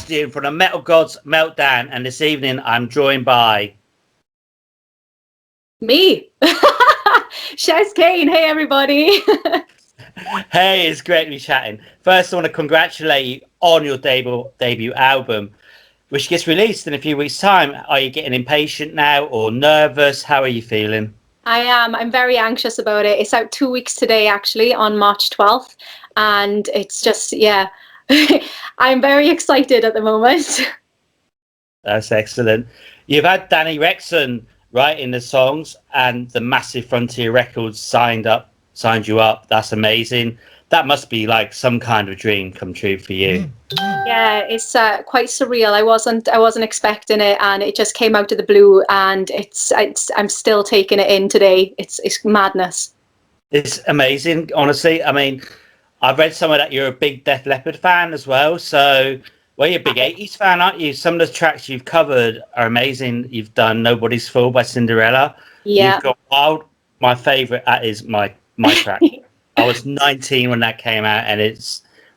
Sebastian from the Metal Gods Meltdown, and this evening I'm joined by me, Chez Kane. Hey, everybody. Hey, it's great to be chatting. First, I want to congratulate you on your debut album, which gets released in a few weeks' time. Are you getting impatient now or nervous? How are you feeling? I am. I'm very anxious about it. It's out 2 weeks today, actually, on March 12th. And it's just, yeah, I'm very excited at the moment. That's excellent. You've had Danny Rexon writing the songs, and the massive Frontier Records signed you up. That's amazing. That must be like some kind of dream come true for you. Yeah, it's quite surreal. I wasn't expecting it, and it just came out of the blue. And I'm still taking it in today. It's madness. It's amazing, honestly. I mean, I've read somewhere that you're a big Def Leppard fan as well. So, well, you're a big 80s fan, aren't you? Some of the tracks you've covered are amazing. You've done Nobody's Fool by Cinderella. Yeah. You've got Wild. My favourite, that is my track. I was 19 when that came out, and it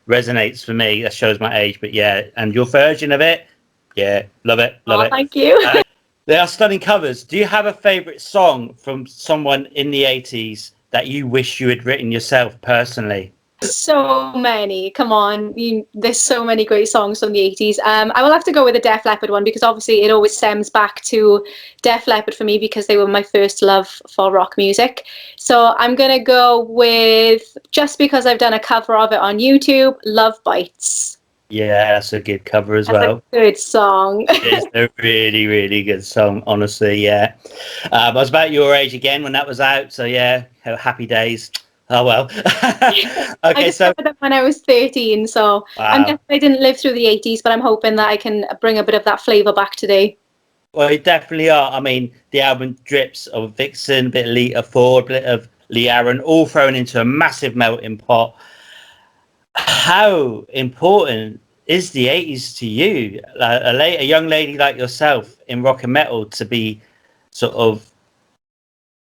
resonates for me. That shows my age. But yeah, and your version of it, yeah, love it. Thank you. They are stunning covers. Do you have a favourite song from someone in the 80s that you wish you had written yourself personally? So many. Come on. There's so many great songs from the 80s. I will have to go with the Def Leppard one, because obviously it always stems back to Def Leppard for me, because they were my first love for rock music. So I'm going to go with, just because I've done a cover of it on YouTube, Love Bites. Yeah, that's a good cover as That's well. a good song. It's a really, really good song, honestly, yeah. I was about your age again when that was out, so yeah, happy days. Oh, well. Okay, I so discovered it when I was 13, so wow. I didn't live through the 80s, but I'm hoping that I can bring a bit of that flavour back today. Well, you definitely are. I mean, the album drips of Vixen, a bit of Lita Ford, a bit of Lee Aaron, all thrown into a massive melting pot. How important is the 80s to you? A young lady like yourself in rock and metal, to be sort of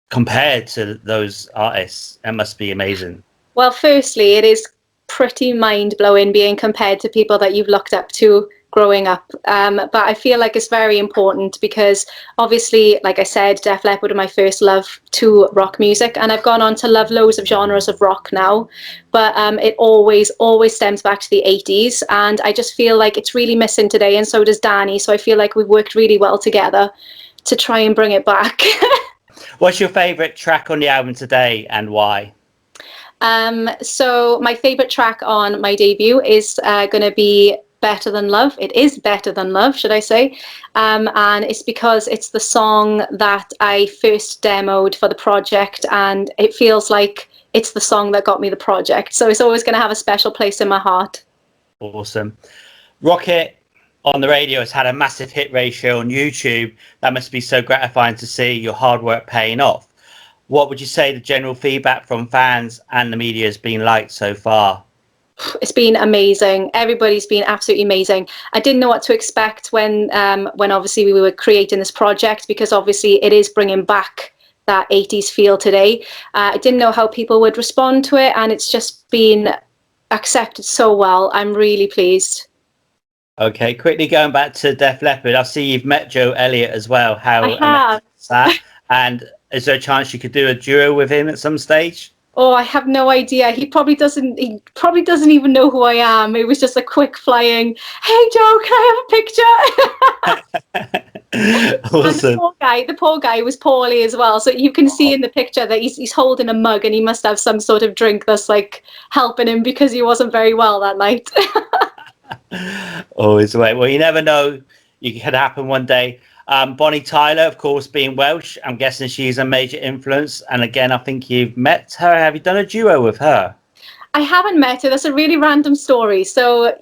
compared to those artists, that must be amazing. Well, firstly, it is pretty mind-blowing being compared to people that you've looked up to growing up. But I feel like it's very important, because obviously, like I said, Def Leppard were my first love to rock music, and I've gone on to love loads of genres of rock now. But it always stems back to the 80s, and I just feel like it's really missing today, and so does Danny. So I feel like we've worked really well together to try and bring it back. What's your favourite track on the album today, and why? So my favourite track on my debut is going to be Better Than Love. It is Better Than Love, should I say. And it's because it's the song that I first demoed for the project, and it feels like it's the song that got me the project. So it's always going to have a special place in my heart. Awesome. Rocket on the radio has had a massive hit ratio on YouTube. That must be so gratifying to see your hard work paying off. What would you say the general feedback from fans and the media has been like so far? It's been amazing. Everybody's been absolutely amazing. I didn't know what to expect when obviously we were creating this project, because obviously it is bringing back that 80s feel today. I didn't know how people would respond to it, and it's just been accepted so well. I'm really pleased. Okay, quickly going back to Def Leppard, I see you've met Joe Elliott as well. How I have. is that? And is there a chance you could do a duo with him at some stage? Oh, I have no idea. He probably doesn't even know who I am. It was just a quick flying, "Hey Joe, can I have a picture?" Awesome. And the poor guy was poorly as well. So you can see in the picture that he's holding a mug, and he must have some sort of drink that's like helping him, because he wasn't very well that night. Always the way. Well, you never know. It could happen one day. Bonnie Tyler, of course, being Welsh, I'm guessing she's a major influence. And again, I think you've met her. Have you done a duo with her? I haven't met her. That's a really random story. So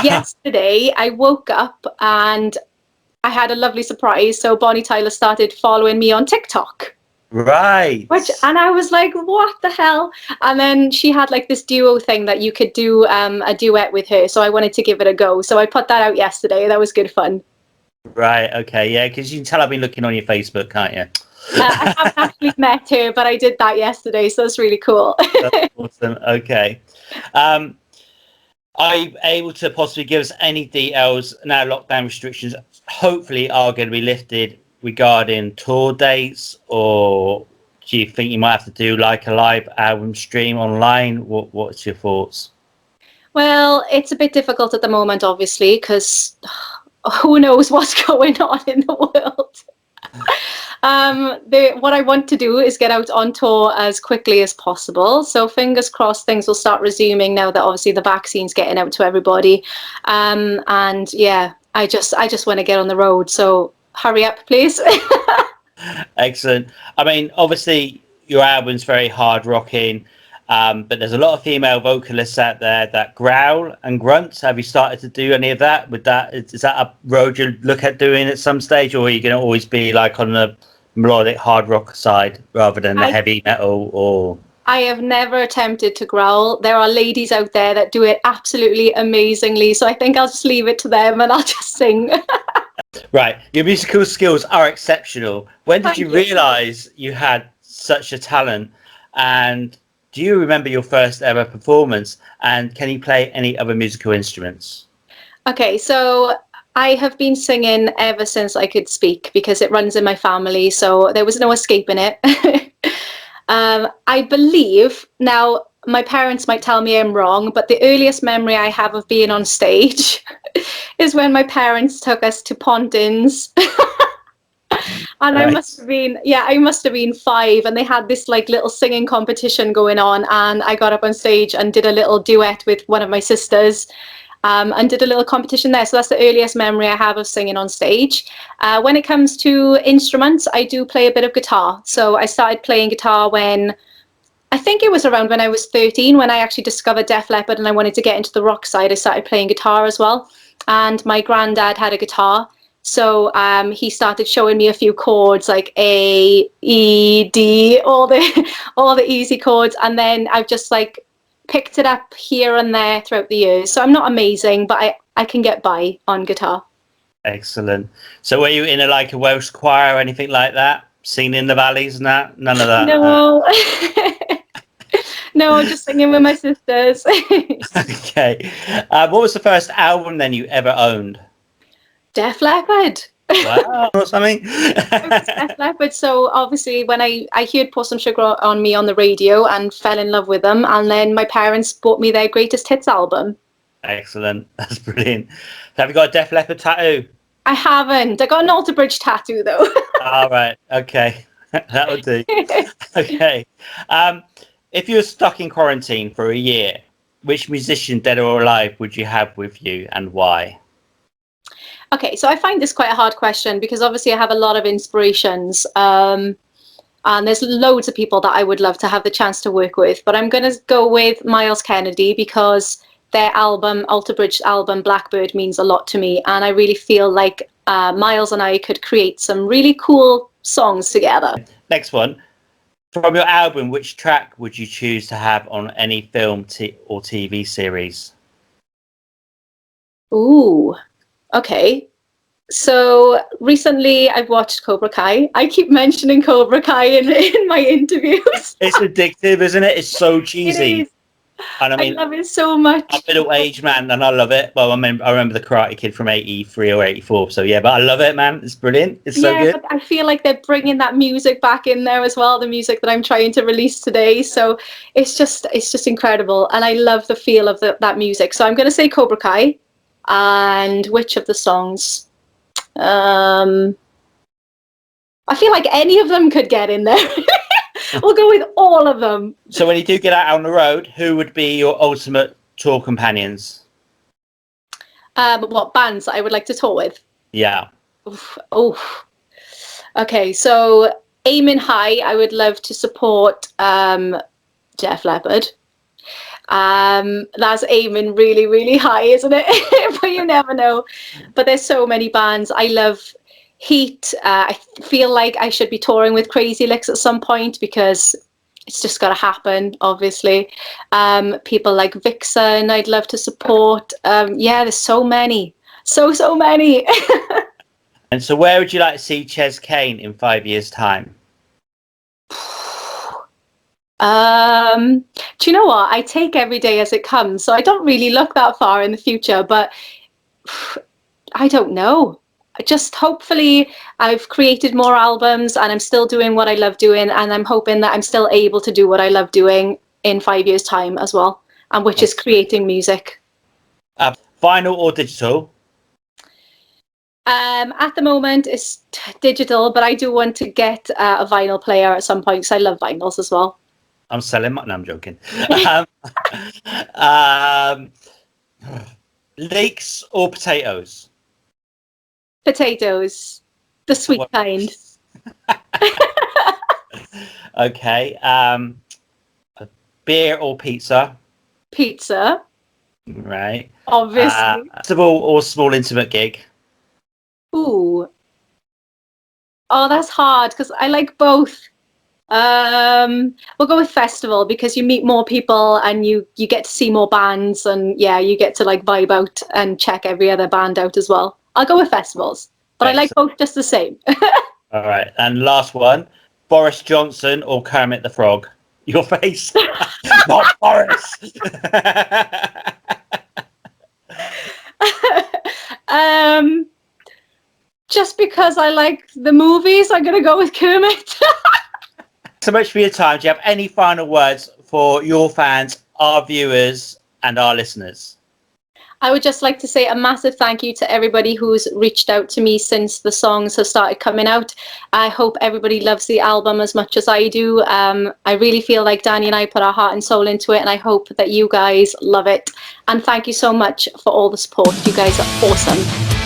yesterday I woke up and I had a lovely surprise. So Bonnie Tyler started following me on TikTok. Right. And I was like, what the hell? And then she had like this duo thing that you could do a duet with her. So I wanted to give it a go. So I put that out yesterday. That was good fun. Right. Okay. Yeah. Because you can tell I've been looking on your Facebook, can't you? I haven't actually met her, but I did that yesterday. So that's really cool. That's awesome. Okay. Are you able to possibly give us any details now lockdown restrictions hopefully are going to be lifted regarding tour dates, or do you think you might have to do like a live album stream online? What's your thoughts? Well, it's a bit difficult at the moment, obviously, because who knows what's going on in the world. What I want to do is get out on tour as quickly as possible. So fingers crossed things will start resuming now that obviously the vaccine's getting out to everybody. And yeah, I just want to get on the road. So hurry up, please. Excellent. I mean, obviously your album's very hard rocking, but there's a lot of female vocalists out there that growl and grunt. Have you started to do any of that? Is that a road you look at doing at some stage, or are you going to always be like on the melodic hard rock side rather than the heavy metal? Or I have never attempted to growl. There are ladies out there that do it absolutely amazingly, so I think I'll just leave it to them and I'll just sing. Right, your musical skills are exceptional. When did you realise you had such a talent, and do you remember your first ever performance, and can you play any other musical instruments? Okay, so I have been singing ever since I could speak because it runs in my family, so there was no escaping it. I believe, now my parents might tell me I'm wrong, but the earliest memory I have of being on stage is when my parents took us to Pontins. And right. I must have been 5, and they had this like little singing competition going on, and I got up on stage and did a little duet with one of my sisters. And did a little competition there. So that's the earliest memory I have of singing on stage. When it comes to instruments, I do play a bit of guitar. So I started playing guitar I think it was around when I was 13, when I actually discovered Def Leppard and I wanted to get into the rock side. I started playing guitar as well. And my granddad had a guitar. So he started showing me a few chords like A, E, D, all the easy chords. And then I've just like picked it up here and there throughout the years. So I'm not amazing, but I can get by on guitar. Excellent. So were you in a Welsh choir or anything like that? Singing in the valleys and that? None of that? No. No, just singing with my sisters. Okay. What was the first album then you ever owned? Def Leppard. Wow, or something. Def Leppard. So obviously when I heard Pour Some Sugar on Me on the radio and fell in love with them, and then my parents bought me their greatest hits album. Excellent. That's brilliant. Have you got a Def Leppard tattoo? I haven't. I got an Alter Bridge tattoo though. All right. Okay. That would do. Okay. If you were stuck in quarantine for a year, which musician, dead or alive, would you have with you and why? Okay, so I find this quite a hard question because obviously I have a lot of inspirations, and there's loads of people that I would love to have the chance to work with, but I'm going to go with Miles Kennedy because their album, Alter Bridge album, Blackbird, means a lot to me, and I really feel like Miles and I could create some really cool songs together. Next one. From your album, which track would you choose to have on any film or TV series? Ooh, okay. So recently I've watched Cobra Kai. I keep mentioning Cobra Kai in my interviews. It's addictive, isn't it? It's so cheesy. It is. And I love it so much. I'm a middle-aged man and I love it. Well, I remember the Karate Kid from 83 or 84. So yeah, but I love it, man. It's brilliant. It's so good. But I feel like they're bringing that music back in there as well, the music that I'm trying to release today. So it's just incredible. And I love the feel of that music. So I'm going to say Cobra Kai. And which of the songs? I feel like any of them could get in there. We'll go with all of them. So when you do get out on the road, who would be your ultimate tour companions? What bands I would like to tour with? Yeah. Oh. Okay, so aiming high, I would love to support Def Leppard. That's aiming really, really high, isn't it? But you never know. But there's so many bands. I love Heat. I feel like I should be touring with Crazy Licks at some point because it's just got to happen, obviously. People like Vixen, I'd love to support. There's so many. So many. And so where would you like to see Chez Kane in 5 years' time? Do you know what? I take every day as it comes, so I don't really look that far in the future, but I don't know. Just hopefully I've created more albums and I'm still doing what I love doing, and I'm hoping that I'm still able to do what I love doing in 5 years' time as well, and which is creating music. Vinyl or digital? At the moment it's digital, but I do want to get a vinyl player at some point because I love vinyls as well. I'm selling my... No, I'm joking. Leeks or potatoes? Potatoes, the sweet kind. Okay. Beer or pizza? Pizza. Right. Obviously. Festival or small intimate gig? Ooh. Oh, that's hard because I like both. We'll go with festival because you meet more people and you get to see more bands, and yeah, you get to like vibe out and check every other band out as well. I'll go with festivals, but I like both just the same. All right, and last one: Boris Johnson or Kermit the Frog? Your face, not Boris. Just because I like the movies, I'm gonna go with Kermit. So much for your time. Do you have any final words for your fans, our viewers, and our listeners? I would just like to say a massive thank you to everybody who's reached out to me since the songs have started coming out. I hope everybody loves the album as much as I do. I really feel like Danny and I put our heart and soul into it, and I hope that you guys love it. And thank you so much for all the support. You guys are awesome.